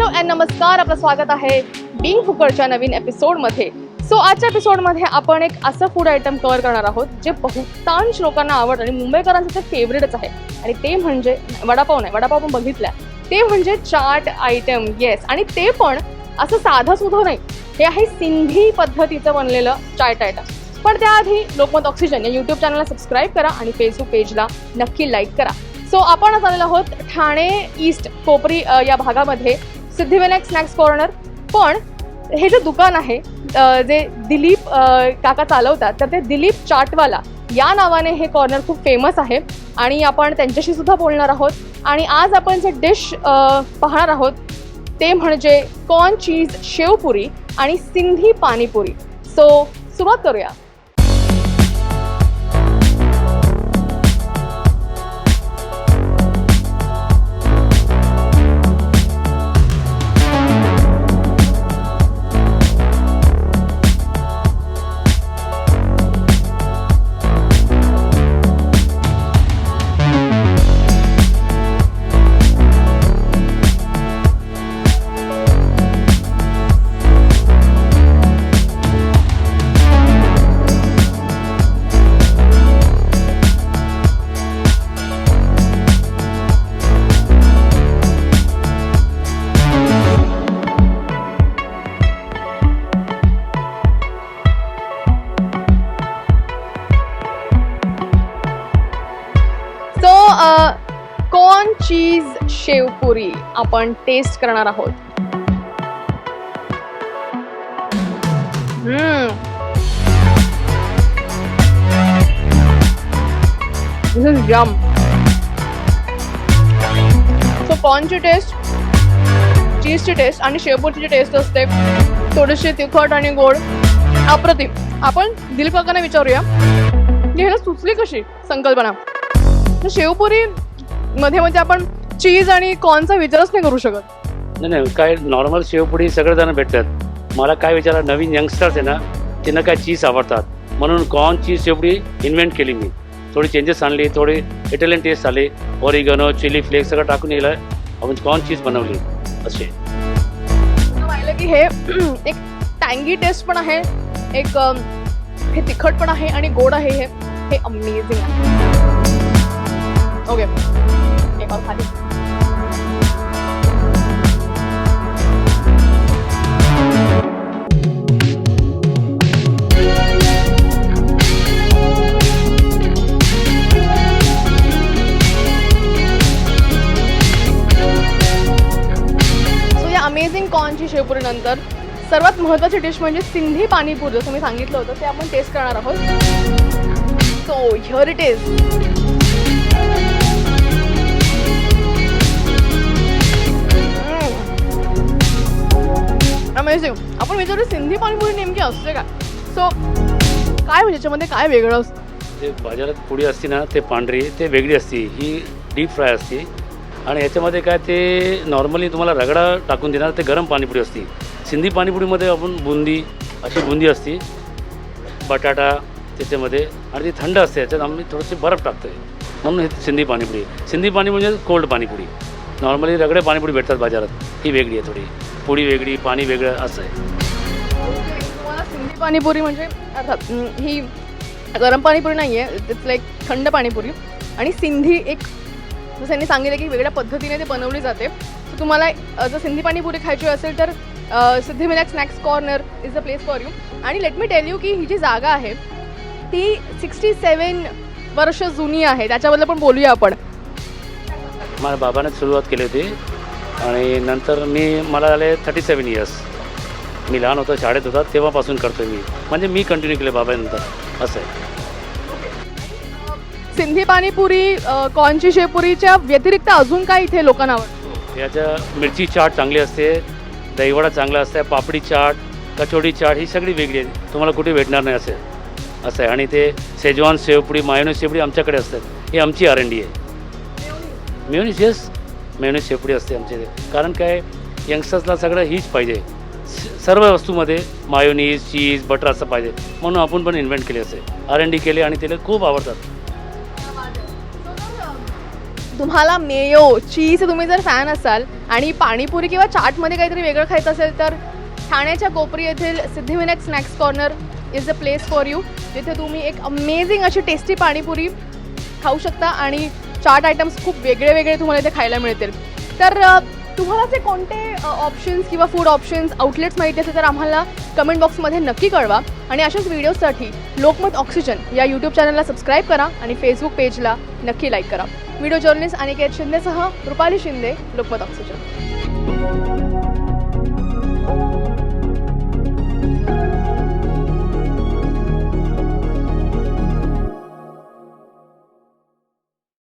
Hello and नमस्कार, आपलं स्वागत आहे बिंग भुक्कडच्या नवीन एपिसोडमध्ये. सो आजच्या एपिसोडमध्ये आपण एक असं फूड आयटम कव्हर करणार आहोत जे बहुतांश लोकांना आवडतं आणि मुंबईकरांचं ते फेवरेटच आहे, आणि ते म्हणजे वडापाव. नाही, वडापाव पण बघितला, ते म्हणजे चाट आयटम. येस, आणि ते पण असं साधं सुद्धा नाही, हे आहे सिंधी पद्धतीचं बनलेलं चाट आयटम. पण त्याआधी लोकमत ऑक्सिजन या यूट्यूब चॅनलला सबस्क्राईब करा आणि फेसबुक पेजला नक्की लाईक करा. सो आपण आज आलेलो आहोत ठाणे ईस्ट कोपरी या भागामध्ये सिद्धिविनायक स्नॅक्स कॉर्नर. पण हे जे दुकान आहे जे दिलीप काका चालवतात, तर ते दिलीप चाटवाला या नावाने हे कॉर्नर खूप फेमस आहे आणि आपण त्यांच्याशी सुद्धा बोलणार आहोत. आणि आज आपण जे डिश पाहणार आहोत ते म्हणजे कॉर्न चीज शेवपुरी आणि सिंधी पाणीपुरी. सो सुरुवात करूया. कॉर्न चीज शेवपुरी आपण टेस्ट करणार आहोत. This is yum. सो कॉर्नची टेस्ट, चीजची टेस्ट आणि शेवपुरीची टेस्ट असते थोडीशी तिखट आणि गोड, अप्रतिम. आपण दिलीप काकांना विचारूया की ह्याला सुचली कशी संकल्पना. शेवपुरी मध्ये म्हणजे आपण चीज आणि कॉर्नचा विचारच नाही करू शकत. नाही, काय नॉर्मल शेवपुरी सगळेजण भेटतात. मला काय विचारा, नवीन यंगस्टर्स आहे ना, त्यांना काय चीज आवडतात, म्हणून कॉर्न चीज शेवपुरी इन्व्हेंट केली मी. थोडी चेंजेस आणली, थोडी इटालियन टेस्ट आले, ऑरिगॅनो, चिली फ्लेक्स सगळं टाकून गेलं, आपण कॉर्न चीज बनवली. असे पाहिलं की हे एक टँगी टेस्ट पण आहे, एक हे तिखट पण आहे आणि गोड आहे. हे अमेझिंग आहे. ओके, एक और खाली. सो या अमेझिंग कॉर्नची शेवपुरी नंतर सर्वात महत्त्वाची डिश म्हणजे सिंधी पाणीपुरी, जसं मी सांगितलं होतं ते आपण टेस्ट करणार आहोत. So here it is. Amazing. आपण विचारू सिंधी पाणीपुरी नेमकी असते का. सो काय म्हणजे याच्यामध्ये काय वेगळं असतं. ते बाजारात पुडी असते ना, ते पांढरी, ते वेगळी असते, ही डीप फ्राय असते. आणि याच्यामध्ये काय ते नॉर्मली तुम्हाला रगडा टाकून देणार, ते गरम पाणीपुरी असते. सिंधी पाणीपुरीमध्ये आपण बुंदी, अशी बुंदी असते, बटाटा त्याच्यामध्ये, आणि ती थंड असते, याच्यात आम्ही थोडंसे बर्फ टाकतो आहे, म्हणून हे सिंधी पाणीपुरी. सिंधी पाणीपुरी म्हणजे कोल्ड पाणीपुरी. नॉर्मली रगडे पाणीपुरी भेटतात बाजारात, ही वेगळी आहे, थोडी पुडी वेगळी, पाणी वेगळं असं आहे. तुम्हाला सिंधी पाणीपुरी म्हणजे अर्थात ही गरम पाणीपुरी नाही आहे, इट्स लाईक थंड पाणीपुरी. आणि सिंधी एक जसं त्यांनी सांगितलं की वेगळ्या पद्धतीने ते बनवली जाते. तर तुम्हाला जर सिंधी पाणीपुरी खायची असेल तर Siddhivinayak snacks corner is the place for you. आणि लेट मी टेल यू की ही जी जागा आहे ती 67 वर्ष जुनी आहे. त्याच्याबद्दल पण बोलूया आपण. माझ्या बाबानेच सुरुवात केली होती आणि नंतर मला आले 37 इयर्स. मी लहान होतो, शाळेत होता तेव्हापासून करतो मी, म्हणजे मी कंटिन्यू केलं बाबानंतर. असं आहे. सिंधी पाणीपुरी, कॉर्नची शेवपुरीच्या व्यतिरिक्त अजून काय इथे लोकांना आवडतं. याच्या मिरची चाट चांगली असते, दहीवडा चांगला असते, पापडी चाट, कचोडी चाट, ही सगळी वेगळी आहे, तुम्हाला कुठे भेटणार नाही असं आहे. आणि ते शेजवान शेवपुरी, मायोनीज शेवपुरी आमच्याकडे असतात, ही आमची R&D आहे. मेयोनीज, येस, मेयोनीज शेवपुरी असते आमच्या इथे. कारण काय, यंगस्टर्सला सगळं हीच पाहिजे, सर्व वस्तूमध्ये मायोनीज, चीज, बटर असं पाहिजे, म्हणून आपण पण इन्व्हेंट केले असे, R&D केले आणि त्याला खूप आवडतात. तुम्हाला मेयो चीज तुम्ही जर फॅन असाल आणि पाणीपुरी किंवा चाटमध्ये काहीतरी वेगळं खायचं असेल तर ठाण्याच्या कोपरी येथील Siddhivinayak snacks corner is the place for you, जिथे तुम्ही एक अमेझिंग अशी टेस्टी पाणीपुरी खाऊ शकता आणि चाट आयटम्स खूप वेगळे वेगळे तुम्हाला इथे खायला मिळतील. तर तुम्हाला जे कोणते ऑप्शन्स किंवा फूड ऑप्शन्स आउटलेट्स माहिती असेल तर आम्हाला कमेंट बॉक्समध्ये नक्की कळवा आणि अशाच व्हिडिओसाठी लोकमत ऑक्सिजन या यूट्यूब चॅनलला सबस्क्राईब करा आणि फेसबुक पेजला नक्की लाईक करा. व्हिडिओ जर्नलिस्ट अनिकेत शिंदेसह रुपाली शिंदे, लोकमत ऑक्सिजन.